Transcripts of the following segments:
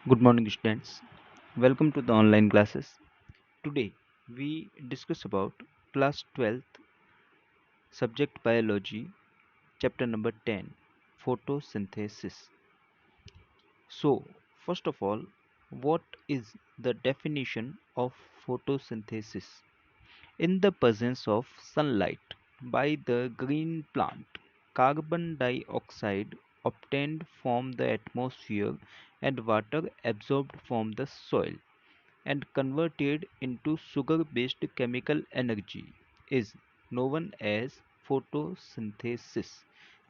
Good morning, students. Welcome to the online classes. Today, we discuss about class 12th subject biology, chapter number 10, photosynthesis. So, first of all, what is the definition of photosynthesis? In the presence of sunlight by the green plant, carbon dioxide obtained from the atmosphere and water absorbed from the soil and converted into sugar-based chemical energy is known as photosynthesis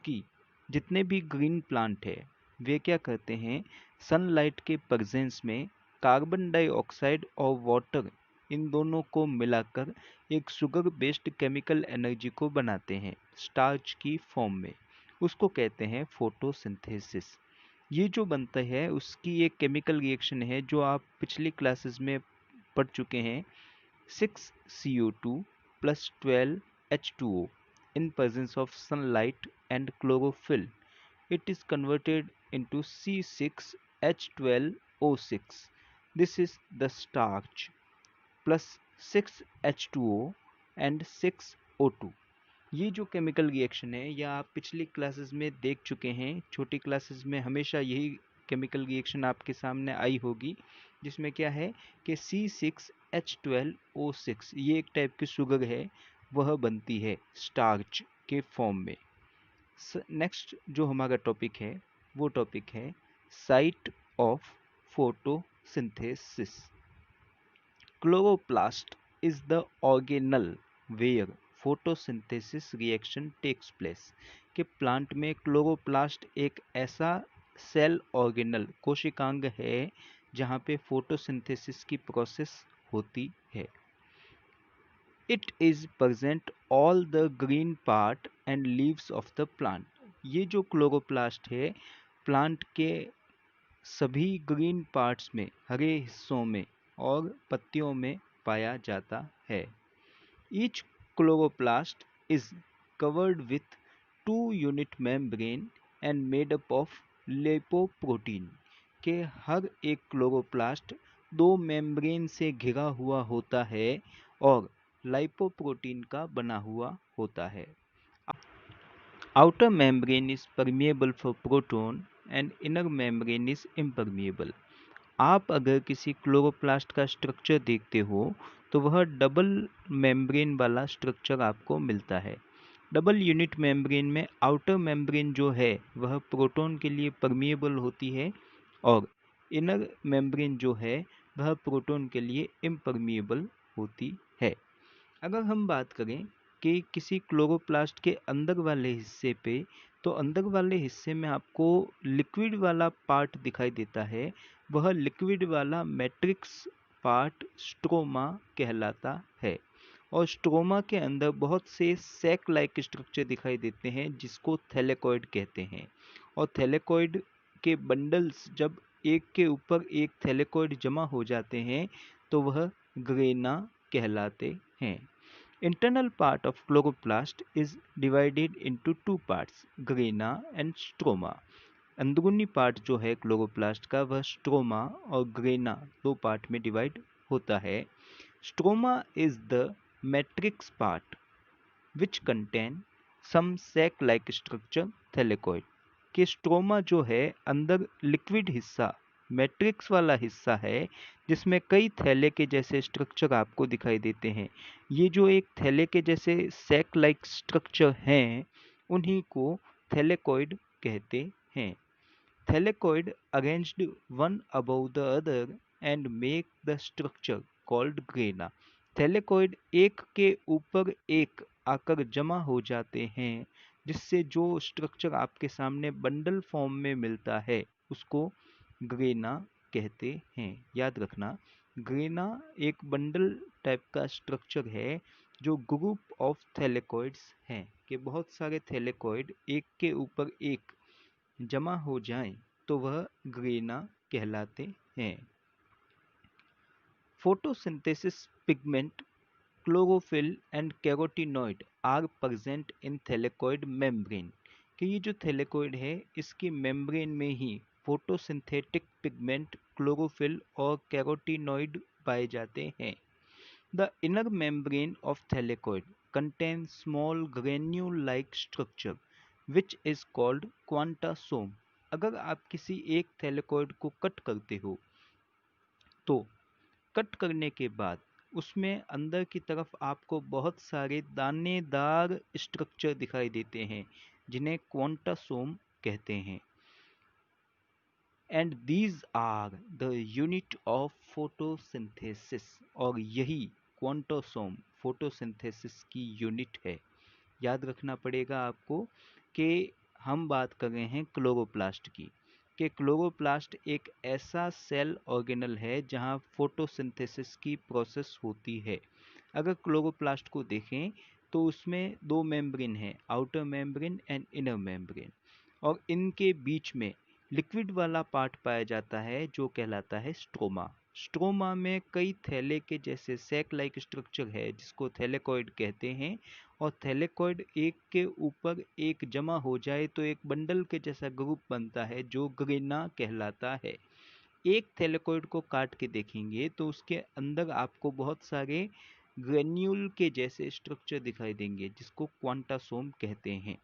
कि जितने भी green plant है वे क्या करते हैं sunlight के presence में carbon dioxide और वाटर इन दोनों को मिलाकर एक शुगर बेस्ड केमिकल एनर्जी को बनाते हैं स्टार्च की फॉर्म में उसको कहते हैं फोटोसिंथेसिस। ये जो बनता है उसकी एक केमिकल रिएक्शन है जो आप पिछली क्लासेस में पढ़ चुके हैं 6CO2 plus 12H2O in presence of sunlight and chlorophyll. It is converted into C6H12O6. This is the starch plus 6H2O and 6O2। ये जो केमिकल रिएक्शन है यह आप पिछली क्लासेस में देख चुके हैं। छोटी क्लासेस में हमेशा यही केमिकल रिएक्शन आपके सामने आई होगी जिसमें क्या है कि C6H12O6 ये एक टाइप की शुगर है वह बनती है स्टार्च के फॉर्म में। नेक्स्ट जो हमारा टॉपिक है वो टॉपिक है site of photosynthesis. Chloroplast is the organelle where photosynthesis reaction takes place। कि प्लांट में क्लोरोप्लास्ट एक ऐसा सेल ऑर्गेनल कोशिकांग है जहाँ पे फोटोसिंथेसिस की प्रोसेस होती है। It is present all the green part and leaves of the plant. ये जो क्लोरोप्लास्ट है प्लांट के सभी ग्रीन पार्ट्स में हरे हिस्सों में और पत्तियों में पाया जाता है। Each chloroplast is covered with 2 unit membrane and made up of lipoprotein. के हर एक क्लोरोप्लास्ट 2 मेम्ब्रेन से घिरा हुआ होता है और लाइपोप्रोटीन का बना हुआ होता है। Outer membrane is permeable for proton and inner membrane is impermeable। आप अगर किसी क्लोरोप्लास्ट का स्ट्रक्चर देखते हो तो वह डबल मेम्ब्रेन वाला स्ट्रक्चर आपको मिलता है। डबल यूनिट मेम्ब्रेन में आउटर मेम्ब्रेन जो है वह प्रोटॉन के लिए परमिएबल होती है और इनर मेम्ब्रेन जो है वह प्रोटॉन के लिए इम्परमिएबल होती है। अगर हम बात करें कि किसी क्लोरोप्लास्ट के अंदर वाले हिस्से पे तो अंदर वाले हिस्से में आपको लिक्विड वाला पार्ट दिखाई देता है। वह लिक्विड वाला मैट्रिक्स पार्ट स्ट्रोमा कहलाता है और स्ट्रोमा के अंदर बहुत से सैक लाइक स्ट्रक्चर दिखाई देते हैं जिसको थैलेकॉइड कहते हैं। और थैलेकॉइड के बंडल्स जब एक के ऊपर एक थैलेकॉइड जमा हो जाते हैं तो वह ग्रेना कहलाते हैं। Internal part of chloroplast is divided into two parts, grana and stroma। अंदरूनी पार्ट जो है क्लोरोप्लास्ट का वह स्ट्रोमा और ग्रेना दो पार्ट में डिवाइड होता है। Stroma is the matrix part which contain some sac like structure thylakoid. कि स्ट्रोमा जो है अंदर लिक्विड हिस्सा मैट्रिक्स वाला हिस्सा है जिसमें कई थैले के जैसे स्ट्रक्चर आपको दिखाई देते हैं। ये जो एक थैले के जैसे सैक लाइक स्ट्रक्चर हैं उन्हीं को थैलेकॉइड कहते हैं। Thylakoid arranged one above the other and make the structure called grana. Thylakoid एक के ऊपर एक आकर जमा हो जाते हैं जिससे जो स्ट्रक्चर आपके सामने बंडल फॉर्म में मिलता है उसको ग्रेना कहते हैं। याद रखना ग्रेना एक बंडल टाइप का स्ट्रक्चर है जो ग्रुप ऑफ थैलेकॉइड्स हैं कि बहुत सारे थैलेकॉइड एक के ऊपर एक जमा हो जाएं तो वह ग्रेना कहलाते हैं। Photosynthesis pigment chlorophyll and carotenoid are present in thylakoid membrane. कि ये जो थैलेकॉइड है इसकी मेम्ब्रेन में ही फोटोसिंथेटिक पिगमेंट क्लोरोफिल और कैरोटीनॉइड पाए जाते हैं। The inner membrane of thylakoid contains small granule-like structure which is called quantasome. अगर आप किसी एक थैलेकॉइड को कट करते हो तो कट करने के बाद उसमें अंदर की तरफ आपको बहुत सारे दानेदार स्ट्रक्चर दिखाई देते हैं जिन्हें क्वांटासोम कहते हैं। And these are the unit of photosynthesis, और यही क्वांटासोम फोटोसिंथेसिस की यूनिट है। याद रखना पड़ेगा आपको कि हम बात कर रहे हैं क्लोरोप्लास्ट की, कि क्लोरोप्लास्ट एक ऐसा सेल ऑर्गेनल है जहां फोटोसिंथेसिस की प्रोसेस होती है। अगर क्लोरोप्लास्ट को देखें तो उसमें दो मेम्ब्रेन हैं, outer membrane and inner membrane, और इनके बीच में लिक्विड वाला पार्ट पाया जाता है जो कहलाता है स्ट्रोमा। स्ट्रोमा में कई थैले के जैसे सैक लाइक स्ट्रक्चर है जिसको थैलेकॉइड कहते हैं, और थैलेकॉइड एक के ऊपर एक जमा हो जाए तो एक बंडल के जैसा ग्रुप बनता है जो ग्रेना कहलाता है। एक थैलेकॉइड को काट के देखेंगे तो उसके अंदर आपको बहुत सारे ग्रेन्यूल के जैसे स्ट्रक्चर दिखाई देंगे जिसको क्वांटासोम कहते हैं।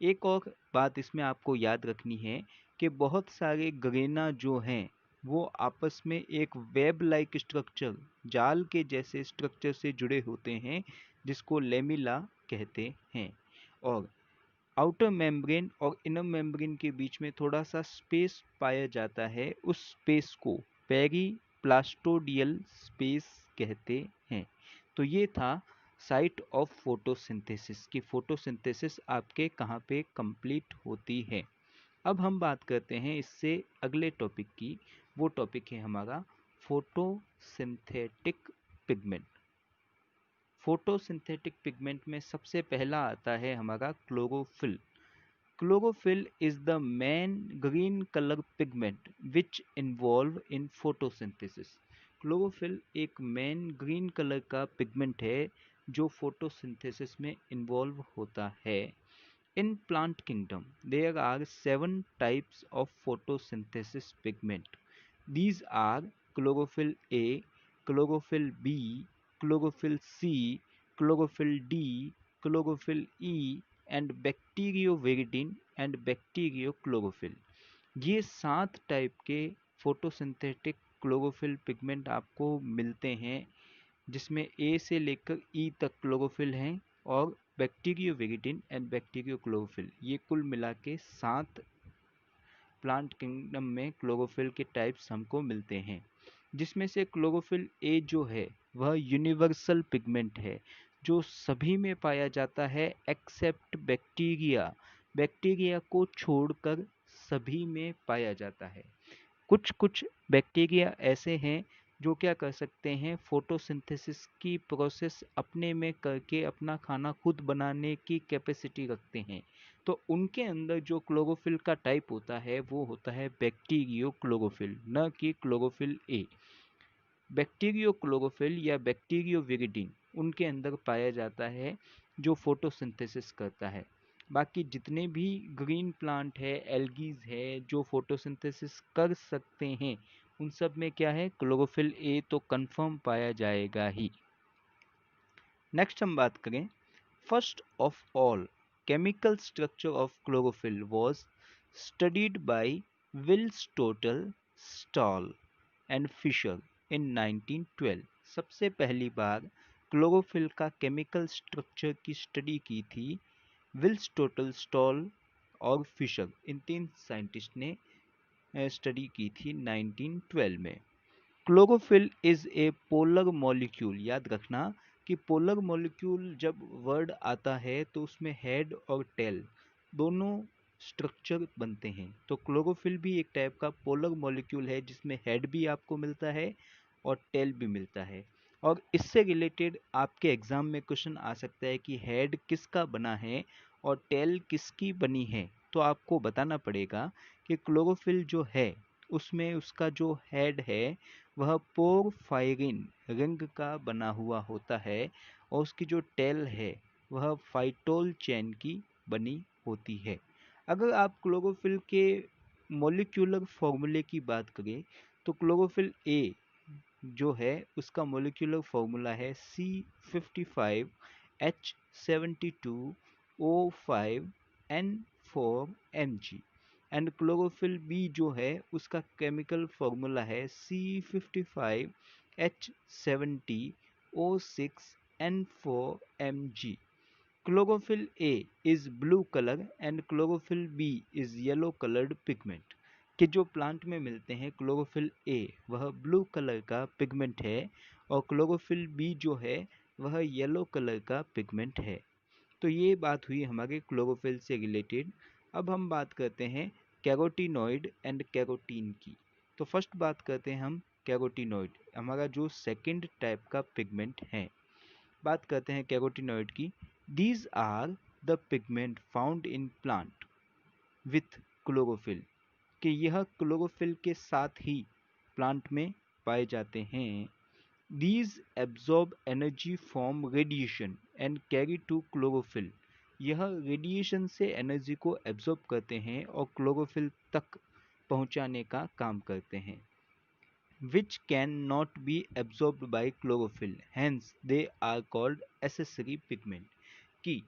एक और बात इसमें आपको याद रखनी है कि बहुत सारे ग्रेना जो हैं वो आपस में एक वेब लाइक स्ट्रक्चर, जाल के जैसे स्ट्रक्चर से जुड़े होते हैं जिसको लेमिला कहते हैं। और आउटर मेम्ब्रेन और इनर मेम्ब्रेन के बीच में थोड़ा सा स्पेस पाया जाता है, उस स्पेस को पेरीप्लास्टोडियल स्पेस कहते हैं। तो ये था साइट ऑफ फोटोसिंथेसिस की फोटोसिंथेसिस आपके कहाँ पे कंप्लीट होती है। अब हम बात करते हैं इससे अगले टॉपिक की। वो टॉपिक है हमारा फोटोसिंथेटिक पिगमेंट। फोटोसिंथेटिक पिगमेंट में सबसे पहला आता है हमारा chlorophyll. Chlorophyll is the main green color pigment which involve in photosynthesis. Chlorophyll एक मेन ग्रीन कलर का पिगमेंट है जो फोटोसिंथेसिस में इन्वॉल्व होता है। In plant kingdom there are 7 types of photosynthesis pigment. These are chlorophyll A, chlorophyll B, chlorophyll C, chlorophyll D, chlorophyll E and bacterioviridin and bacteriochlorophyll। ये 7 type के photosynthetic chlorophyll pigment आपको मिलते हैं जिसमें ए से लेकर ई तक क्लोरोफिल हैं, और बैक्टीरियोविरिडिन एंड बैक्टीरियोक्लोरोफिल, ये कुल मिला के 7 प्लांट किंगडम में क्लोरोफिल के टाइप्स हमको मिलते हैं। जिसमें से क्लोरोफिल ए जो है वह यूनिवर्सल पिगमेंट है जो सभी में पाया जाता है एक्सेप्ट बैक्टीरिया। बैक्टीरिया को छोड़कर सभी में पाया जाता है। कुछ कुछ बैक्टीरिया ऐसे हैं जो क्या कर सकते हैं, फोटोसिंथेसिस की प्रोसेस अपने में करके अपना खाना खुद बनाने की कैपेसिटी रखते हैं। तो उनके अंदर जो क्लोरोफिल का टाइप होता है वो होता है बैक्टीरियो क्लोरोफिल, न कि क्लोरोफिल ए। बैक्टीरियो क्लोरोफिल या बैक्टीरियो विरिडिन उनके अंदर पाया जाता है जो फोटोसिंथेसिस करता है। बाकी जितने भी ग्रीन प्लांट है, एल्गीज है जो फोटोसिंथेसिस कर सकते हैं, उन सब में क्या है, क्लोरोफिल ए तो कंफर्म पाया जाएगा ही। नेक्स्ट हम बात करें, first of all chemical structure of chlorophyll was studied by Willstatter, Stoll and Fischer in 1912। सबसे पहली बार क्लोरोफिल का केमिकल स्ट्रक्चर की स्टडी की थी विल्स्टोटल, स्टॉल और फिशर, इन 3 साइंटिस्ट ने स्टडी की थी 1912 में। Chlorophyll is a polar molecule. याद रखना कि पोलर मॉलिक्यूल जब वर्ड आता है तो उसमें हेड और टेल दोनों स्ट्रक्चर बनते हैं। तो क्लोरोफिल भी एक टाइप का पोलर मॉलिक्यूल है जिसमें हेड भी आपको मिलता है और टेल भी मिलता है। और इससे रिलेटेड आपके एग्जाम में क्वेश्चन आ सकता है कि हेड किसका बना है और टेल किसकी बनी है। तो आपको बताना पड़ेगा कि क्लोरोफिल जो है उसमें उसका जो हेड है वह पोरफायरिन रिंग का बना हुआ होता है और उसकी जो टेल है वह फाइटोल चेन की बनी होती है। अगर आप क्लोरोफिल के मॉलिक्यूलर फॉर्मूले की बात करें तो क्लोरोफिल ए जो है उसका मॉलिक्यूलर फॉर्मूला है C55H72O5N4Mg एंड क्लोरोफिल बी जो है उसका केमिकल फॉर्मूला है C55H70O6N4Mg. Chlorophyll A is blue color and chlorophyll B is yellow colored pigment. कि जो प्लांट में मिलते हैं क्लोरोफिल ए वह ब्लू कलर का पिगमेंट है और क्लोरोफिल बी जो है वह येलो कलर का पिगमेंट है। तो ये बात हुई हमारे क्लोरोफिल से रिलेटेड। अब हम बात करते हैं कैरोटीनॉइड एंड कैरोटीन की। तो फर्स्ट बात करते हैं हम कैरोटीनॉइड, हमारा जो सेकंड टाइप का पिगमेंट है। बात करते हैं कैरोटीनॉइड की। These are the pigment found in plant with chlorophyll, कि यह क्लोरोफिल के साथ ही प्लांट में पाए जाते हैं। These absorb energy from radiation and carry to chlorophyll, यह रेडिएशन से एनर्जी को एब्जॉर्ब करते हैं और क्लोरोफिल तक पहुंचाने का काम करते हैं। which cannot be absorbed by chlorophyll, hence they are called accessory pigment। कि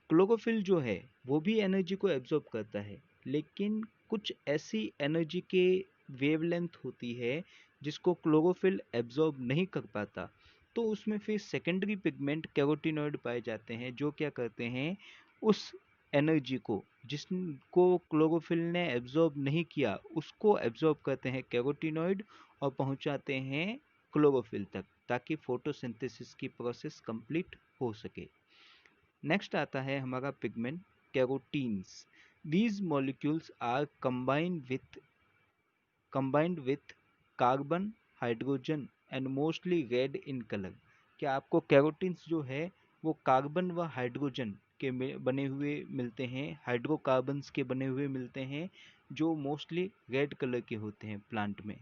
क्लोरोफिल जो है वो भी एनर्जी को एब्जॉर्ब करता है, लेकिन कुछ ऐसी एनर्जी के वेवलेंथ होती है जिसको क्लोरोफिल एब्जॉर्ब नहीं कर पाता, तो उसमें फिर सेकेंडरी पिगमेंट कैरोटीनॉइड पाए जाते हैं जो क्या करते हैं उस एनर्जी को जिसको क्लोरोफिल ने एब्जॉर्ब नहीं किया उसको एब्जॉर्ब करते हैं कैरोटीनॉइड और पहुंचाते हैं क्लोरोफिल तक, ताकि फोटोसिंथेसिस की प्रोसेस कंप्लीट हो सके। नेक्स्ट आता है हमारा pigment carotenes. These molecules are combined with carbon, hydrogen and mostly red in colour. क्या आपको कैरोटीन्स जो है वो कार्बन व हाइड्रोजन के बने हुए मिलते हैं, हाइड्रोकार्बन्स के बने हुए मिलते हैं जो मोस्टली रेड कलर के होते हैं प्लांट में।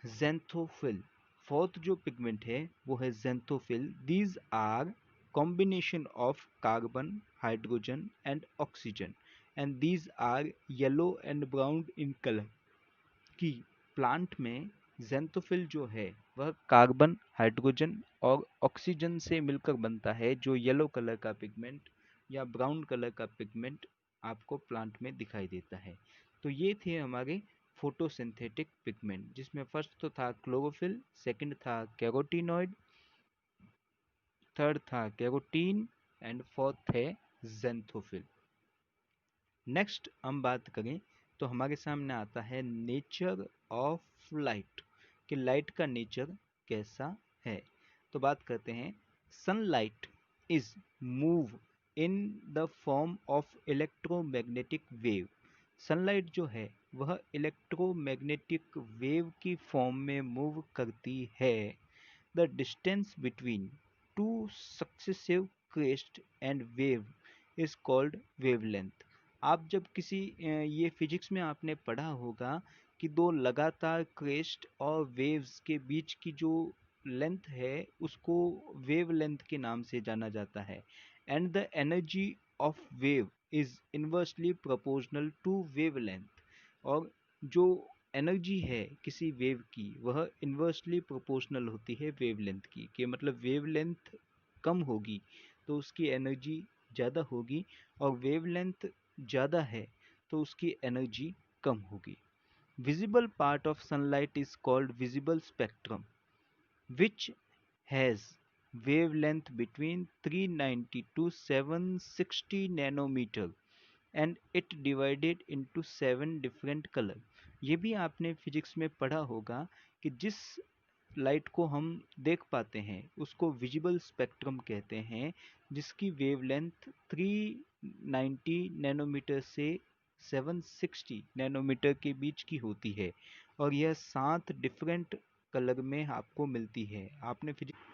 ज़ैंथोफिल, फोर्थ जो पिगमेंट है वो है xanthophyll. These are combination of carbon, hydrogen and oxygen and these are yellow and brown in colour. कि प्लांट में ज़ैंथोफिल जो है वह कार्बन, हाइड्रोजन और ऑक्सीजन से मिलकर बनता है, जो येलो कलर का पिगमेंट या ब्राउन कलर का पिगमेंट आपको प्लांट में दिखाई देता है। तो ये थे हमारे फोटोसिंथेटिक पिगमेंट, जिसमें फर्स्ट तो था क्लोरोफिल, सेकंड था कैरोटीनॉइड, थर्ड था कैरोटीन एंड फोर्थ है ज़ैंथोफिल। नेक्स्ट हम बात करें तो हमारे सामने आता है नेचर ऑफ लाइट, कि लाइट का नेचर कैसा है। तो बात करते हैं sunlight is move in the form of electromagnetic wave. Sunlight जो है वह इलेक्ट्रोमैग्नेटिक वेव की फॉर्म में मूव करती है। The distance between two successive crest and wave is called wavelength. आप जब किसी ये फिजिक्स में आपने पढ़ा होगा कि दो लगातार क्रेस्ट और वेव्स के बीच की जो लेंथ है उसको वेव लेंथ के नाम से जाना जाता है। And the energy of wave is inversely proportional to wavelength. और जो एनर्जी है किसी वेव की वह इनवर्सली प्रोपोर्शनल होती है वेव लेंथ की, कि मतलब वेव लेंथ कम होगी तो उसकी एनर्जी ज़्यादा होगी, और वेव लेंथ ज़्यादा है तो उसकी एनर्जी कम होगी। Visible part of sunlight is called visible spectrum which has wavelength between 390 to 760 nanometer and it divided into 7 different color। ये भी आपने फिजिक्स में पढ़ा होगा कि जिस लाइट को हम देख पाते हैं उसको विजिबल स्पेक्ट्रम कहते हैं, जिसकी वेवलेंथ 390 नैनोमीटर से 760 नैनोमीटर के बीच की होती है, और यह 7 डिफरेंट कलर में आपको मिलती है। आपने physics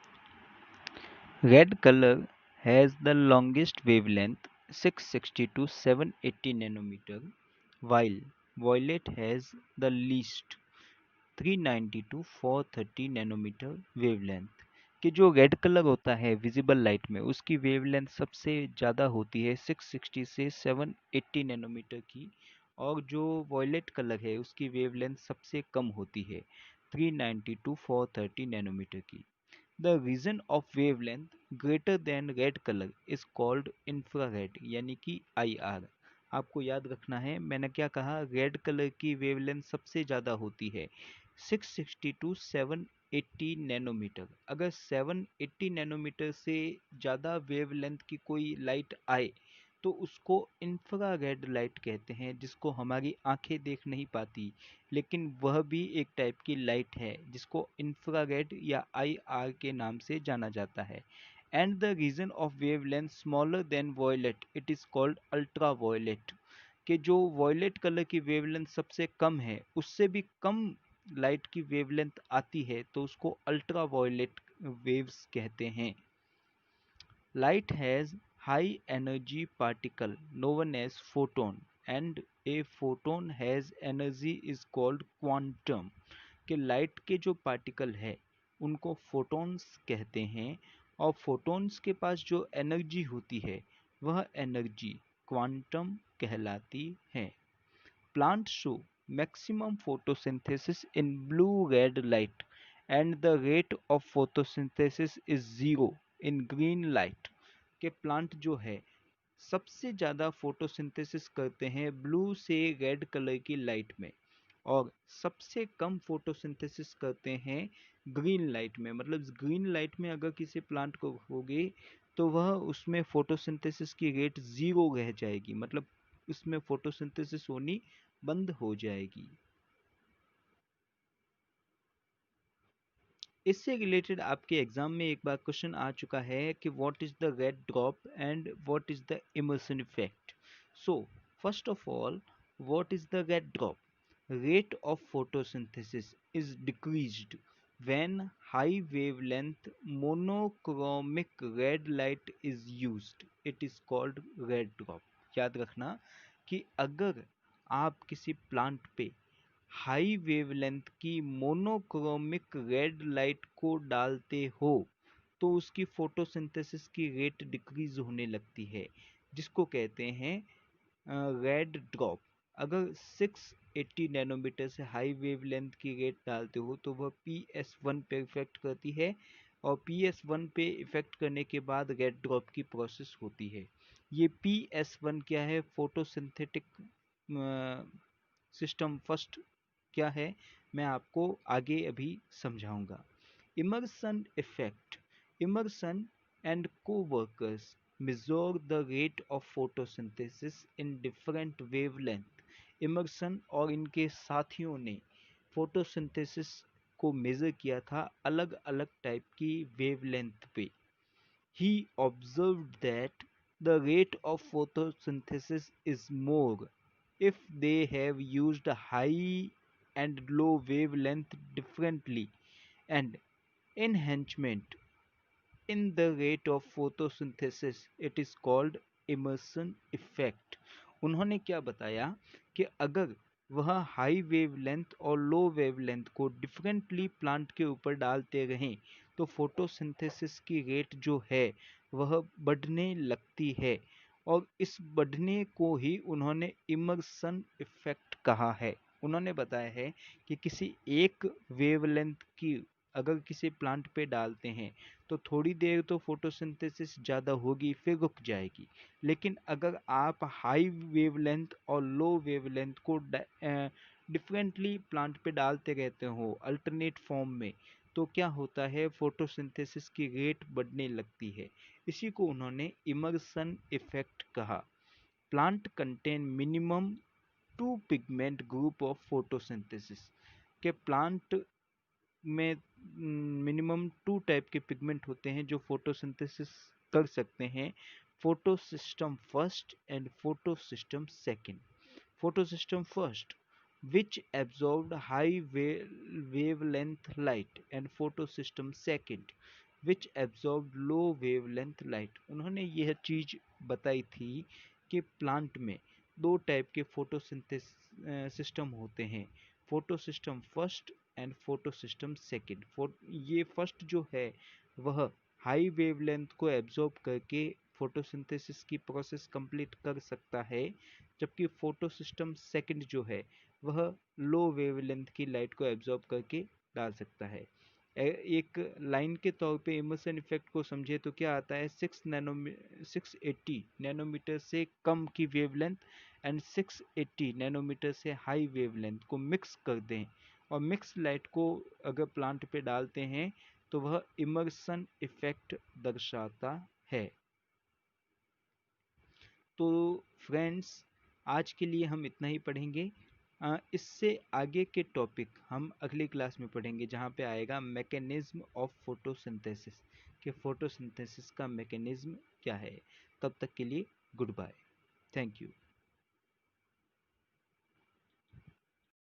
Red color has the longest wavelength 660 to 780 nanometer, while violet has the least 390 to 430 nanometer wavelength। कि जो रेड कलर होता है विजिबल लाइट में, उसकी वेवलेंथ सबसे ज़्यादा होती है 660 से 780 नैनोमीटर की, और जो वॉयलेट कलर है उसकी वेवलेंथ सबसे कम होती है 390 टू 430 नैनोमीटर की। The region of wavelength greater than red colour is called infrared, यानी कि IR। आपको याद रखना है, मैंने क्या कहा, रेड कलर की वेवलेंथ सबसे ज़्यादा होती है 660 टू 780 नैनोमीटर। अगर 780 नैनोमीटर से ज़्यादा वेवलेंथ की कोई लाइट आए तो उसको इंफ्रारेड लाइट कहते हैं, जिसको हमारी आंखें देख नहीं पाती, लेकिन वह भी एक टाइप की लाइट है जिसको इंफ्रारेड या IR के नाम से जाना जाता है। And the region of wavelength smaller than violet it is called ultraviolet, कि जो वॉयलेट कलर की वेवलेंथ सबसे कम है, उससे भी कम लाइट की वेवलेंथ आती है तो उसको अल्ट्रा वॉयलेट वेव्स कहते हैं। Light has high energy particle known as photon, and a photon has energy is called quantum। कि लाइट के जो पार्टिकल है उनको फोटॉन्स कहते हैं, और फोटॉन्स के पास जो एनर्जी होती है वह एनर्जी क्वांटम कहलाती है। Plants show maximum photosynthesis in blue-red light, and the rate of photosynthesis is zero in green light। के प्लांट जो है सबसे ज़्यादा फोटोसिंथेसिस करते हैं ब्लू से रेड कलर की लाइट में, और सबसे कम फोटोसिंथेसिस करते हैं ग्रीन लाइट में। मतलब ग्रीन लाइट में अगर किसी प्लांट को रखोगे तो वह उसमें फोटोसिंथेसिस की रेट ज़ीरो रह जाएगी, मतलब उसमें फोटोसिंथेसिस होनी बंद हो जाएगी। इससे रिलेटेड आपके एग्जाम में एक बार क्वेश्चन आ चुका है कि what is the red drop and what is the Emerson effect. So first of all, what is the red drop? Rate of photosynthesis is decreased when high wavelength monochromic red light is used. It is called red drop। याद रखना कि अगर आप किसी plant पे high wavelength की monochromic red light को डालते हो तो उसकी फोटोसिंथेसिस की रेट डिक्रीज होने लगती है, जिसको कहते हैं रेड ड्रॉप। अगर 680 नैनोमीटर से हाई वेवलेंथ की रेट डालते हो तो वह PS1 पे इफेक्ट करती है, और PS1 पे इफेक्ट करने के बाद रेड ड्रॉप की प्रोसेस होती है। ये PS1 क्या है? फोटोसिंथेटिक सिस्टम फर्स्ट क्या है, मैं आपको आगे अभी समझाऊंगा। Emerson effect. Emerson and co-workers measure the rate of photosynthesis in different wavelength। Emerson और इनके साथियों ने फोटोसिंथेसिस को मेजर किया था अलग अलग टाइप की वेवलेंथ पे। He observed that the rate of photosynthesis is more if they have used high and low wavelength differently, and enhancement in the rate of photosynthesis it is called immersion effect। उन्होंने क्या बताया कि अगर वह high wavelength और लो wavelength को differently plant के ऊपर डालते रहें तो फोटोसिंथेसिस की रेट जो है वह बढ़ने लगती है, और इस बढ़ने को ही उन्होंने इमर्सन इफेक्ट कहा है। उन्होंने बताया है कि किसी एक वेवलेंथ की अगर किसी प्लांट पे डालते हैं तो थोड़ी देर तो फोटोसिंथेसिस ज़्यादा होगी फिर रुक जाएगी, लेकिन अगर आप हाई वेवलेंथ और लो वेवलेंथ को डिफरेंटली प्लांट पे डालते रहते हो अल्टरनेट फॉर्म में, तो क्या होता है, फोटोसिंथेसिस की रेट बढ़ने लगती है। इसी को उन्होंने इमर्सन इफेक्ट कहा। Plant contain minimum two pigment group of photosynthesis. के प्लांट में मिनिमम टू टाइप के पिगमेंट होते हैं जो फोटोसिंथेसिस कर सकते हैं, photosystem first and photosystem second. Photosystem first which absorbed high wavelength light and photosystem second which absorbed low wavelength light। उन्होंने यह चीज बताई थी कि प्लांट में दो टाइप के फोटोसिंथेसिस सिस्टम होते हैं, photo system first and photo system second. ये फर्स्ट जो है वह हाई वेवलेंथ को एब्जॉर्ब करके फोटोसिंथेसिस की प्रोसेस कंप्लीट कर सकता है, जबकि फोटो सिस्टम सेकंड जो है वह लो वेवलेंथ की लाइट को एब्जॉर्ब करके डाल सकता है। एक लाइन के तौर पे इमर्सन इफेक्ट को समझे तो क्या आता है, 680 नैनोमीटर से कम की वेवलेंथ एंड 680 नैनोमीटर से हाई वेवलेंथ को मिक्स कर दें और मिक्स लाइट को अगर प्लांट पे डालते हैं तो वह इमर्सन इफेक्ट दर्शाता है। तो फ्रेंड्स, आज के लिए हम इतना ही पढ़ेंगे। इससे आगे के टॉपिक हम अगली क्लास में पढ़ेंगे, जहाँ पे आएगा मैकेनिज्म ऑफ फोटोसिंथेसिस, कि फोटोसिंथेसिस का मैकेनिज्म क्या है। तब तक के लिए गुड बाय, थैंक यू।